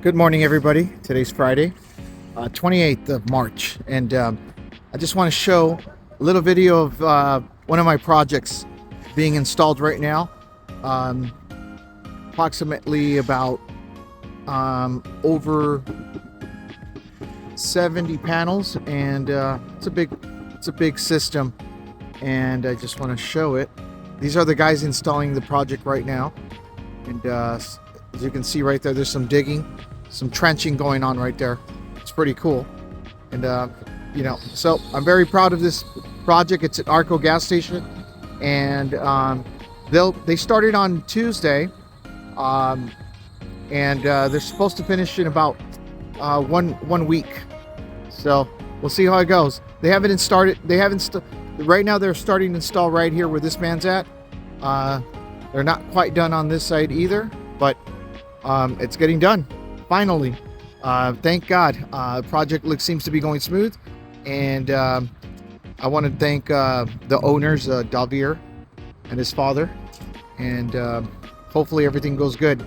Good morning, everybody. Today's Friday, 28th of March, and I just want to show a little video of one of my projects being installed right now. Approximately about over 70 panels, and it's a big system, and I just want to show it. These are the guys installing the project right now, and as you can see right there, there's some digging, some trenching going on right there. It's pretty cool, and so I'm very proud of this project. It's at Arco gas station, and they started on Tuesday, and they're supposed to finish in about one week. So we'll see how it goes. They haven't started. Right now they're starting to install right here where this man's at. They're not quite done on this side either, but it's getting done finally. Thank God. Project seems to be going smooth, and I want to thank the owners, Dalvier and his father, and hopefully everything goes good.